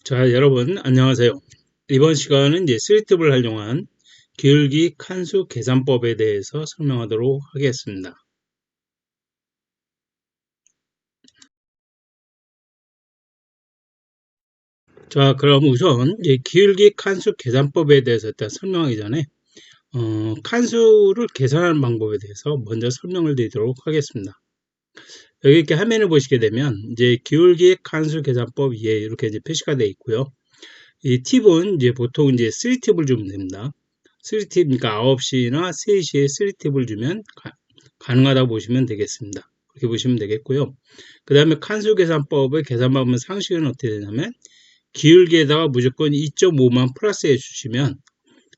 자, 여러분, 안녕하세요. 이번 시간은 이제 스리팁을 활용한 기울기 칸수 계산법에 대해서 설명하도록 하겠습니다. 자, 그럼 우선 이제 기울기 칸수 계산법에 대해서 일단 설명하기 전에 칸수를 계산하는 방법에 대해서 먼저 설명을 드리도록 하겠습니다. 여기 이렇게 화면을 보시게 되면 이제 기울기 칸수 계산법 위에 이렇게 이제 표시가 되어 있고요. 이 팁은 이제 보통 이제 3팁을 주면 됩니다. 3팁, 그러니까 9시나 3시에 3팁을 주면 가능하다고 보시면 되겠습니다. 그렇게 보시면 되겠고요. 그 다음에 칸수 계산법의 계산 방법 상식은 어떻게 되냐면 기울기에다가 무조건 2.5만 플러스해 주시면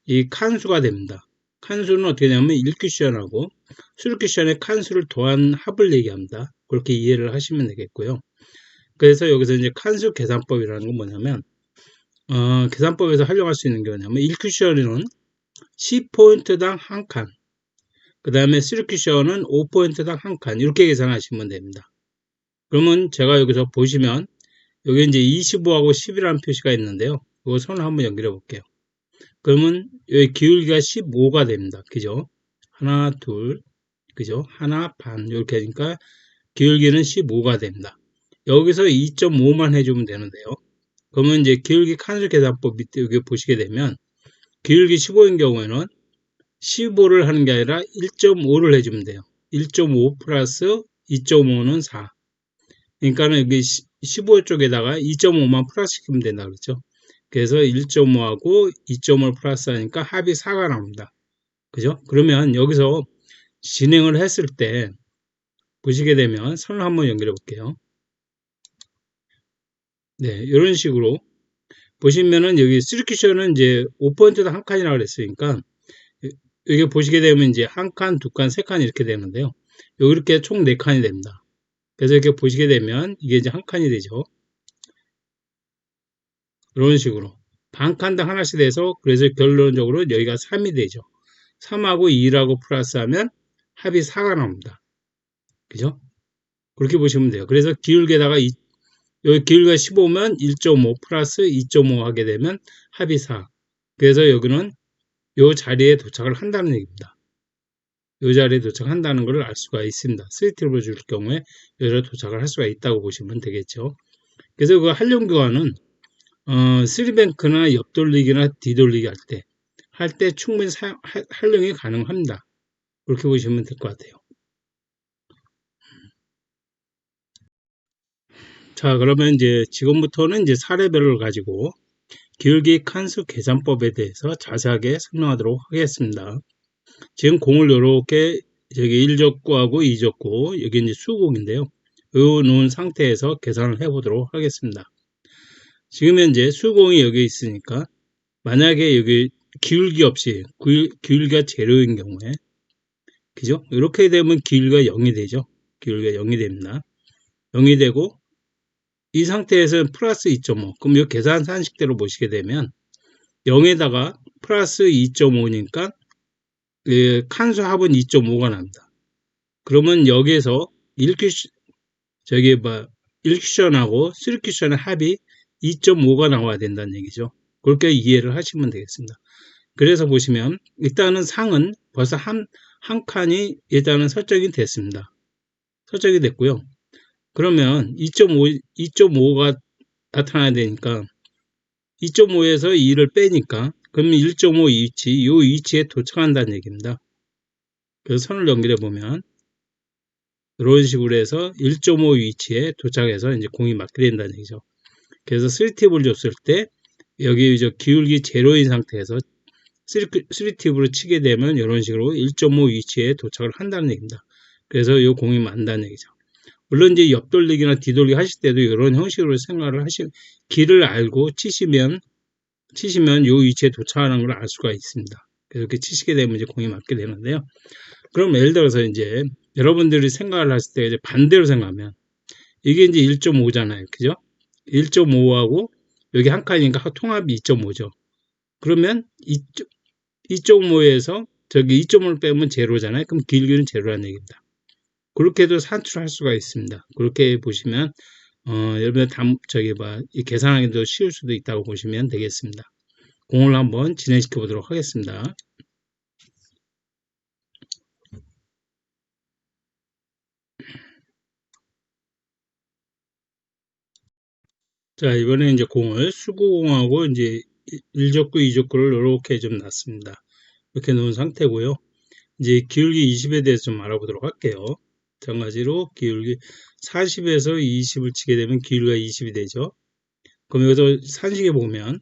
이 칸수가 됩니다. 칸수는 어떻게 되냐면 1쿠션하고 수르쿠션의 칸수를 더한 합을 얘기합니다. 그렇게 이해를 하시면 되겠고요. 그래서 여기서 이제 칸수 계산법이라는 건 뭐냐면 계산법에서 활용할 수 있는 게 뭐냐면 1쿠션은 10포인트당 한 칸, 그 다음에 시큐션은 5포인트당 한 칸, 이렇게 계산하시면 됩니다. 그러면 제가 여기서 보시면 여기 이제 25하고 10이라는 표시가 있는데요. 이거 선을 한번 연결해 볼게요. 그러면 여기 기울기가 15가 됩니다. 그죠? 하나, 둘, 그죠? 하나, 반, 이렇게 하니까 기울기는 15가 됩니다. 여기서 2.5만 해주면 되는데요. 그러면 이제 기울기 칸수 계산법 밑에 여기 보시게 되면 기울기 15인 경우에는 15를 하는 게 아니라 1.5를 해주면 돼요. 1.5 플러스 2.5는 4. 그러니까는 여기 15 쪽에다가 2.5만 플러스 시키면 된다 그랬죠. 그래서 1.5하고 2.5를 플러스 하니까 합이 4가 나옵니다. 그죠? 그러면 여기서 진행을 했을 때 보시게 되면 선을 한번 연결해 볼게요. 네, 이런 식으로 보시면은 여기 시큐션은 이제 5포인트당 한 칸이라고 그랬으니까 여기 보시게 되면 이제 한 칸, 두 칸, 세 칸 이렇게 되는데요. 여기 이렇게 총 4칸이 됩니다. 그래서 이렇게 보시게 되면 이게 이제 한 칸이 되죠. 이런 식으로 반 칸당 하나씩 돼서 그래서 결론적으로 여기가 3이 되죠. 3하고 2라고 플러스하면 합이 4가 나옵니다. 그죠? 그렇게 보시면 돼요. 그래서 기울기에다가 여기 기울기가 15면 1.5 플러스 2.5 하게 되면 합이 4. 그래서 여기는 이 자리에 도착을 한다는 얘기입니다. 이 자리에 도착한다는 것을 알 수가 있습니다. 스위트를 줄 경우에 여기서 도착을 할 수가 있다고 보시면 되겠죠. 그래서 그 활용 교환은 3뱅크나 옆돌리기나 뒤돌리기 할 때 충분히 활용이 가능합니다. 그렇게 보시면 될 것 같아요. 자, 그러면 이제 지금부터는 이제 사례별을 가지고 기울기 칸수 계산법에 대해서 자세하게 설명하도록 하겠습니다. 지금 공을 이렇게 저기 1족구하고 2족구, 여기 이제 수공인데요. 요 놓은 상태에서 계산을 해보도록 하겠습니다. 지금 현재 수공이 여기 있으니까 만약에 여기 기울기 없이 기울기가 제로인 경우에 그죠? 이렇게 되면 기울기가 0이 되죠. 기울기가 0이 됩니다. 0이 되고 이 상태에서는 플러스 2.5. 그럼 이 계산 산식대로 보시게 되면 0에다가 플러스 2.5니까 칸수 합은 2.5가 납니다. 그러면 여기에서 1큐션 저기 1큐션하고 3큐션의 합이 2.5가 나와야 된다는 얘기죠. 그렇게 이해를 하시면 되겠습니다. 그래서 보시면 일단은 상은 벌써 한 칸이 일단은 설정이 됐습니다. 설정이 됐고요. 그러면 2.5가 나타나야 되니까 2.5에서 2를 빼니까 그러면 1.5 위치, 이 위치에 도착한다는 얘기입니다. 그래서 선을 연결해 보면 이런 식으로 해서 1.5 위치에 도착해서 이제 공이 맞게 된다는 얘기죠. 그래서 3팁을 줬을 때 여기 기울기 제로인 상태에서 3팁으로 치게 되면 이런 식으로 1.5 위치에 도착을 한다는 얘기입니다. 그래서 이 공이 맞는다는 얘기죠. 물론 이제 옆돌리기나 뒤돌리기 하실 때도 이런 형식으로 생각을 길을 알고 치시면 이 위치에 도착하는 걸 알 수가 있습니다. 그래서 이렇게 치시게 되면 이제 공이 맞게 되는데요. 그럼 예를 들어서 이제 여러분들이 생각을 하실 때 이제 반대로 생각하면 이게 이제 1.5잖아요. 그죠? 1.5하고 여기 한 칸이니까 통합이 2.5죠. 그러면 2.5에서 저기 2.5를 빼면 제로잖아요. 그럼 길기는 제로라는 얘기입니다. 그렇게도 산출할 수가 있습니다. 그렇게 보시면 여러분들 이 계산하기도 쉬울 수도 있다고 보시면 되겠습니다. 공을 한번 진행시켜 보도록 하겠습니다. 자, 이번에 이제 공을 수구공하고 이제 1족구, 2족구를 이렇게 좀 놨습니다. 이렇게 놓은 상태고요. 이제 기울기 20에 대해서 좀 알아보도록 할게요. 마찬가지로 기울기 40에서 20을 치게 되면 기울기가 20이 되죠. 그럼 여기서 산식에 보면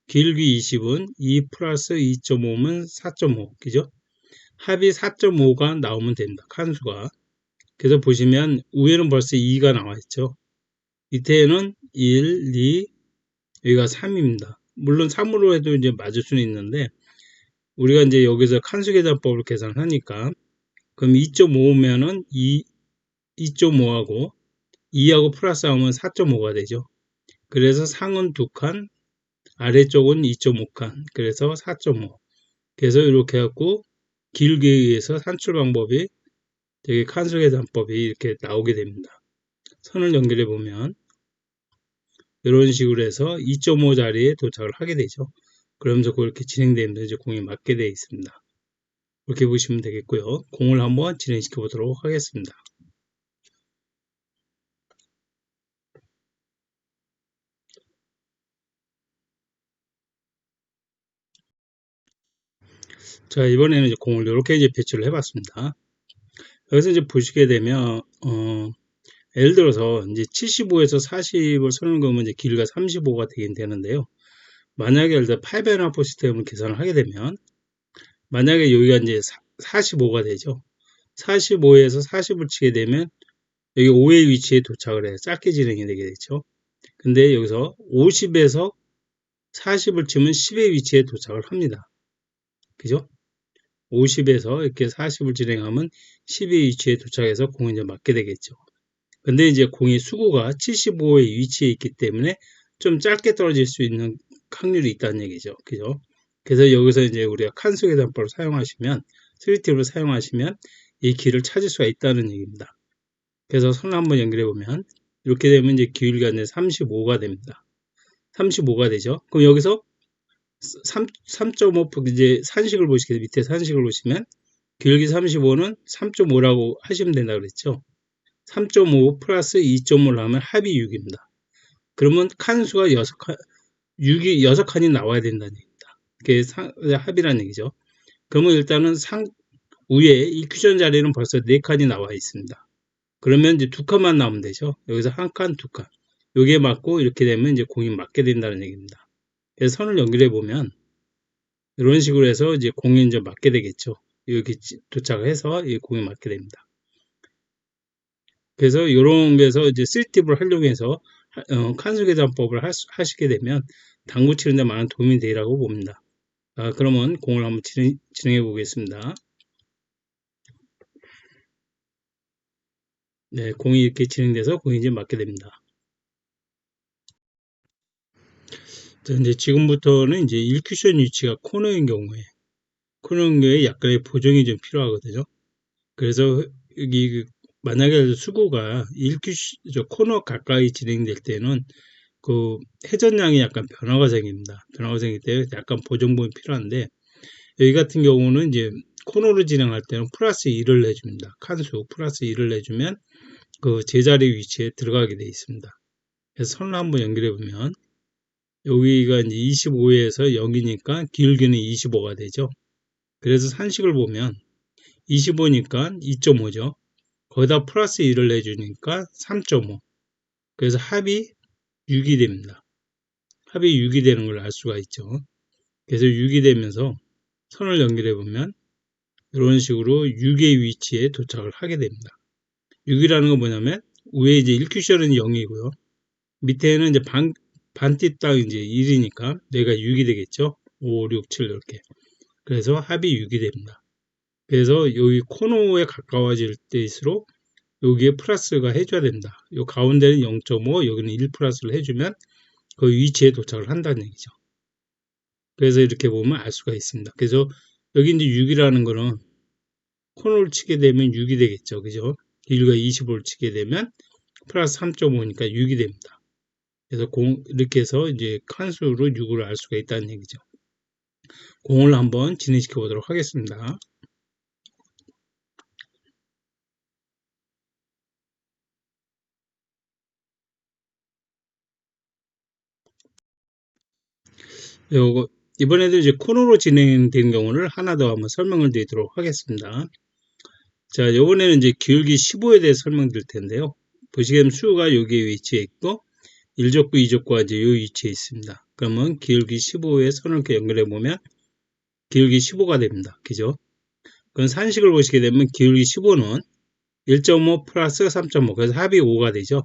기울기 20은 2 플러스 2.5면 4.5, 그죠? 합이 4.5가 나오면 됩니다. 칸수가. 그래서 보시면 위에는 벌써 2가 나와 있죠. 밑에는 1, 2, 여기가 3입니다. 물론 3으로 해도 이제 맞을 수는 있는데 우리가 이제 여기서 칸수 계산법을 계산하니까 그럼 2.5면은 2.5하고 2하고 플러스하면 4.5가 되죠. 그래서 상은 2칸, 아래쪽은 2.5칸, 그래서 4.5. 그래서 이렇게 해갖고 기울기에 의해서 산출 방법이 되게 칸수 계산법이 이렇게 나오게 됩니다. 선을 연결해 보면 이런 식으로 해서 2.5 자리에 도착을 하게 되죠. 그러면서 그렇게 진행되면서 이제 공이 맞게 되어 있습니다. 이렇게 보시면 되겠고요. 공을 한번 진행시켜 보도록 하겠습니다. 자, 이번에는 이제 공을 이렇게 이제 배치를 해봤습니다. 여기서 이제 보시게 되면, 예를 들어서 이제 75에서 40을 선을 그으면 이제 길이가 35가 되긴 되는데요. 만약에 예를 들어 8배나포 시스템을 계산을 하게 되면, 만약에 여기가 이제 45가 되죠. 45에서 40을 치게 되면 여기 5의 위치에 도착을 해요. 짧게 진행이 되게 되죠. 근데 여기서 50에서 40을 치면 10의 위치에 도착을 합니다. 그죠? 50에서 이렇게 40을 진행하면 10의 위치에 도착해서 공이 이제 맞게 되겠죠. 근데 이제 공의 수구가 75의 위치에 있기 때문에 좀 짧게 떨어질 수 있는 확률이 있다는 얘기죠. 그죠? 그래서 여기서 이제 우리가 칸수 계산법을 사용하시면, 3팁을 사용하시면 이 길을 찾을 수가 있다는 얘기입니다. 그래서 선을 한번 연결해 보면 이렇게 되면 이제 기울기가 이제 35가 됩니다. 35가 되죠. 그럼 여기서 3.5 이제 산식을 보시게 밑에 산식을 보시면 기울기 35는 3.5라고 하시면 된다 그랬죠. 3.5 플러스 2.5를 하면 합이 6입니다. 그러면 칸수가 6칸, 6이 6칸이 나와야 된다는 얘기입니다. 그게 합이라는 얘기죠. 그러면 일단은 위에 이 큐션 자리는 벌써 4칸이 나와 있습니다. 그러면 이제 2칸만 나오면 되죠. 여기서 1칸, 2칸. 여기에 맞고 이렇게 되면 이제 공이 맞게 된다는 얘기입니다. 그래서 선을 연결해 보면 이런 식으로 해서 이제 공이 이제 맞게 되겠죠. 여기 도착해서 이 공이 맞게 됩니다. 그래서 이런 데서 이제 3팁을 활용해서 칸수 계산법을 하시게 되면 당구 치는 데 많은 도움이 되리라고 봅니다. 그러면 공을 한번 진행해 보겠습니다. 네, 공이 이렇게 진행돼서 공이 이제 맞게 됩니다. 자, 이제 지금부터는 이제 1쿠션 위치가 코너인 경우에 약간의 보정이 좀 필요하거든요. 그래서 여기 만약에 수구가 1쿠션 코너 가까이 진행될 때는 그 회전량이 약간 변화가 생깁니다. 변화가 생길 때 약간 보정법이 필요한데 여기 같은 경우는 이제 코너로 진행할 때는 플러스 1을 내줍니다. 칸수 플러스 1을 내주면 그 제자리 위치에 들어가게 되어 있습니다. 그래서 선을 한번 연결해 보면 여기가 이제 25에서 0이니까 기울기는 25가 되죠. 그래서 산식을 보면 25니까 2.5죠. 거기다 플러스 1을 내주니까 3.5. 그래서 합이 6이 됩니다. 합이 6이 되는 걸 알 수가 있죠. 그래서 6이 되면서 선을 연결해 보면 이런 식으로 6의 위치에 도착을 하게 됩니다. 6이라는 건 뭐냐면 위에 이제 1쿠션은 0이고요. 밑에는 이제 반띠딱 이제 1이니까 내가 6이 되겠죠. 5, 6, 7 이렇게. 그래서 합이 6이 됩니다. 그래서 여기 코너에 가까워질 때일수록 여기에 플러스가 해줘야 된다. 요 가운데는 0.5, 여기는 1 플러스를 해주면 그 위치에 도착을 한다는 얘기죠. 그래서 이렇게 보면 알 수가 있습니다. 그래서 여기 이제 6이라는 거는 코너를 치게 되면 6이 되겠죠. 그죠? 길이가 25를 치게 되면 플러스 3.5니까 6이 됩니다. 그래서 이렇게 해서 이제 칸수로 6을 알 수가 있다는 얘기죠. 공을 한번 진행시켜 보도록 하겠습니다. 요거 이번에도 이제 코너로 진행된 경우를 하나 더 한번 설명을 드리도록 하겠습니다. 자, 요번에는 이제 기울기 15에 대해 설명드릴 텐데요. 보시게 되면 수가 여기에 위치해 있고 1족구, 2족구가 이제 요 위치에 있습니다. 그러면 기울기 15에 선을 이렇게 연결해 보면 기울기 15가 됩니다. 그죠? 그럼 산식을 보시게 되면 기울기 15는 1.5 플러스 3.5 그래서 합이 5가 되죠.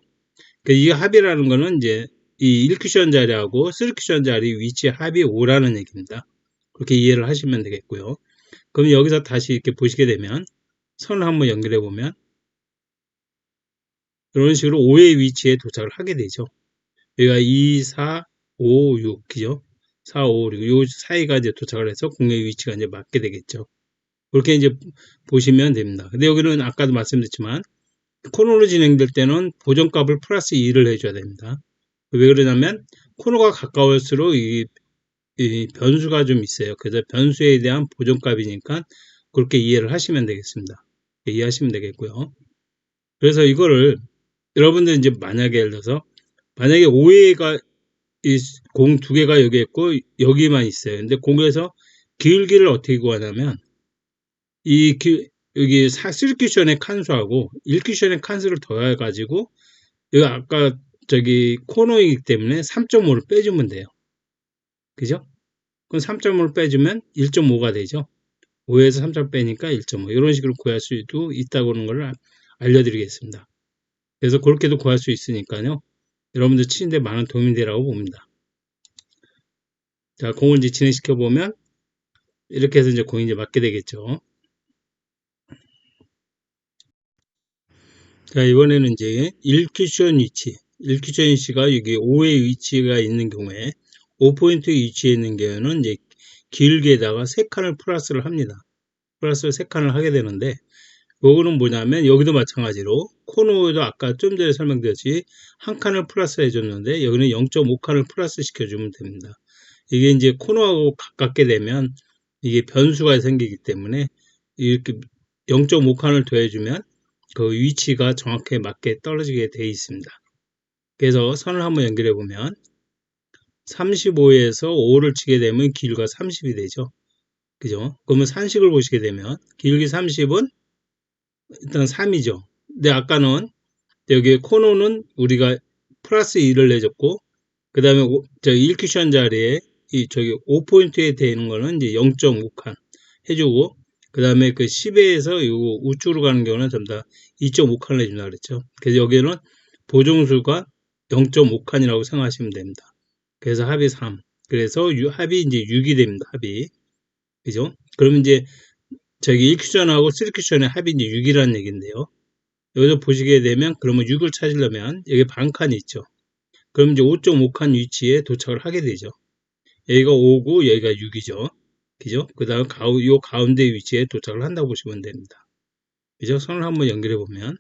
이 합이라는 거는 이제 이 1쿠션 자리하고 3쿠션 자리 위치 합이 5라는 얘기입니다. 그렇게 이해를 하시면 되겠고요. 그럼 여기서 다시 이렇게 보시게 되면 선을 한번 연결해 보면 이런 식으로 5의 위치에 도착을 하게 되죠. 여기가 2, 4, 5, 6, 그죠? 4, 5, 6, 요 사이가 이제 도착을 해서 공의 위치가 이제 맞게 되겠죠. 그렇게 이제 보시면 됩니다. 근데 여기는 아까도 말씀드렸지만 코너로 진행될 때는 보정값을 플러스 2를 해줘야 됩니다. 왜 그러냐면 코너가 가까울수록 이 변수가 좀 있어요. 그래서 변수에 대한 보정값이니까 그렇게 이해를 하시면 되겠습니다. 이해하시면 되겠고요. 그래서 이거를 여러분들 이제 만약에 예를 들어서 만약에 5회가 이 공 두 개가 여기 있고 여기만 있어요. 근데 공에서 기울기를 어떻게 구하냐면 여기 3쿠션의 칸수하고 1쿠션의 칸수를 더해 가지고 여기 아까 저기 코너이기 때문에 3.5를 빼주면 돼요. 그죠? 그럼 3.5를 빼주면 1.5가 되죠. 5에서 3.5 빼니까 1.5 이런 식으로 구할 수도 있다고 하는 걸 알려드리겠습니다. 그래서 그렇게도 구할 수 있으니까요. 여러분들 치는데 많은 도움이 되라고 봅니다. 자, 공을 이제 진행시켜 보면 이렇게 해서 이제 공이 이제 맞게 되겠죠. 자, 이번에는 이제 1쿠션 위치, 1쿠션 위치가 여기 5의 위치가 있는 경우에 5포인트 위치에 있는 경우에는 이제 길게다가 3칸을 플러스를 합니다. 플러스 3칸을 하게 되는데 요거는 뭐냐면 여기도 마찬가지로 코너에도 아까 좀 전에 설명드렸지 한 칸을 플러스 해줬는데 여기는 0.5칸을 플러스 시켜주면 됩니다. 이게 이제 코너하고 가깝게 되면 이게 변수가 생기기 때문에 이렇게 0.5칸을 더해주면 그 위치가 정확하게 맞게 떨어지게 되어 있습니다. 그래서 선을 한번 연결해 보면 35에서 5를 치게 되면 길이가 30이 되죠. 그죠? 그러면 산식을 보시게 되면 길기 30은 일단 3이죠. 근데 아까는 여기 코너는 우리가 플러스 2를 내줬고 그 다음에 1쿠션 자리에 저기 5포인트에 되는 거는 이제 0.5칸 해주고 그 다음에 그 10에서 요 우측으로 가는 경우는 전부 다 2.5칸을 해준다 그랬죠. 그래서 여기는 보정수가 0.5칸이라고 생각하시면 됩니다. 그래서 합이 3. 그래서 합이 이제 6이 됩니다. 합이. 그죠? 그러면 이제 저기 1쿠션하고 3쿠션의 합이 이제 6이라는 얘기인데요. 여기서 보시게 되면 그러면 6을 찾으려면 여기 반칸이 있죠. 그럼 이제 5.5칸 위치에 도착을 하게 되죠. 여기가 5고 여기가 6이죠. 그죠? 그 다음 요 가운데 위치에 도착을 한다고 보시면 됩니다. 그죠? 선을 한번 연결해 보면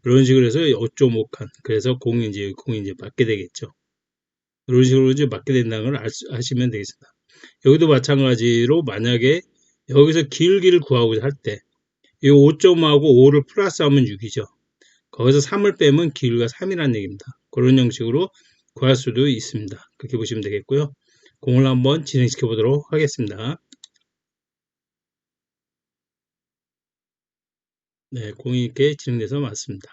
이런 식으로 해서 5.5칸 그래서 공이 이제 맞게 되겠죠. 이런 식으로 이제 맞게 된다는 걸 아시면 되겠습니다. 여기도 마찬가지로 만약에 여기서 길기를 구하고자 할 때 이 5.5하고 5를 플러스하면 6이죠. 거기서 3을 빼면 길이가 3이라는 얘기입니다. 그런 형식으로 구할 수도 있습니다. 그렇게 보시면 되겠고요. 공을 한번 진행시켜 보도록 하겠습니다. 네, 공이 이렇게 진행돼서 맞습니다.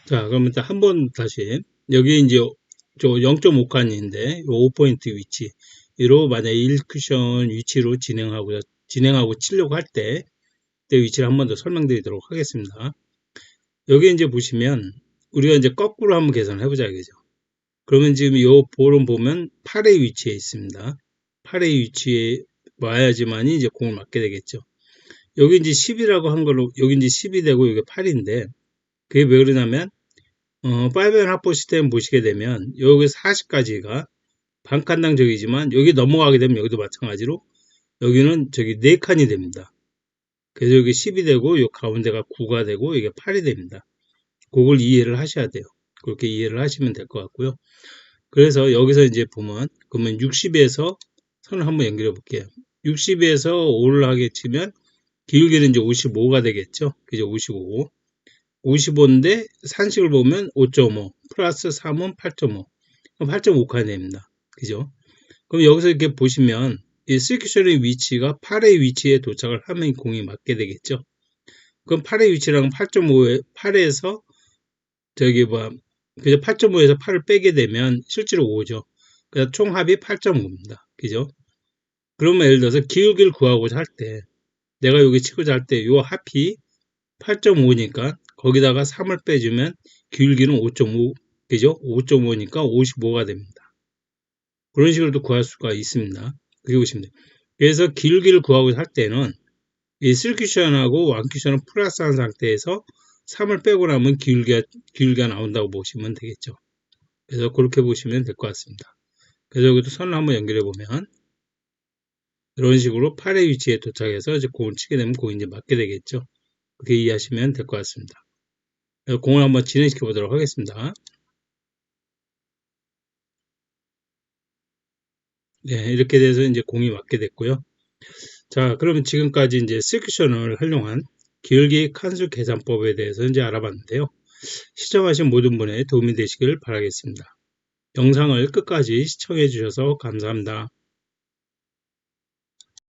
자, 그럼 일단 한번 다시 여기 이제 저 0.5칸인데 5포인트 위치로 만약에 1쿠션 위치로 진행하고 치려고 할 때 위치를 한번 더 설명드리도록 하겠습니다. 여기 이제 보시면 우리가 이제 거꾸로 한번 계산을 해보자 이거죠. 그러면 지금 이 볼은 보면 8의 위치에 있습니다. 8의 위치에 와야지만이 이제 공을 맞게 되겠죠. 여기 이제 10이라고 한 걸로 여기 이제 10이 되고 여기 8인데 그게 왜 그러냐면 5&하프 시스템 보시게 되면 여기 40까지가 반칸당 저기지만 여기 넘어가게 되면 여기도 마찬가지로 여기는 저기 4칸이 됩니다. 그래서 여기 10이 되고 요 가운데가 9가 되고 이게 8이 됩니다. 그걸 이해를 하셔야 돼요. 그렇게 이해를 하시면 될 것 같고요. 그래서 여기서 이제 보면 그러면 60에서 선을 한번 연결해 볼게요. 60에서 5를 하게 치면 기울기는 이제 55가 되겠죠. 그죠? 55. 55인데 산식을 보면 5.5 플러스 3은 8.5. 8.5칸이 됩니다. 그죠? 그럼 여기서 이렇게 보시면 이 서큐션의 위치가 8의 위치에 도착을 하면 공이 맞게 되겠죠. 그럼 8의 위치랑 8.5에 8에서 저기 그죠? 8.5에서 8을 빼게 되면 실제로 5죠. 그래서 총합이 8.5입니다. 그죠? 그러면 예를 들어서 기울기를 구하고자 할 때 내가 여기 치고자 할 때 요 합이 8.5니까 거기다가 3을 빼주면 기울기는 5.5 그죠? 5.5니까 55가 됩니다. 그런 식으로도 구할 수가 있습니다. 그게 보시면 돼요. 그래서 기울기를 구하고자 할 때는 이 3쿠션하고 1쿠션을 플러스한 상태에서 3을 빼고 나면 기울기가 나온다고 보시면 되겠죠. 그래서 그렇게 보시면 될 것 같습니다. 그래서 여기도 선을 한번 연결해 보면 이런 식으로 8의 위치에 도착해서 이제 공을 치게 되면 공이 이제 맞게 되겠죠. 그렇게 이해하시면 될 것 같습니다. 공을 한번 진행시켜 보도록 하겠습니다. 네, 이렇게 돼서 이제 공이 맞게 됐고요. 자, 그러면 지금까지 이제 섹션을 활용한 기울기 칸수 계산법에 대해서 이제 알아봤는데요. 시청하신 모든 분의 도움이 되시길 바라겠습니다. 영상을 끝까지 시청해 주셔서 감사합니다.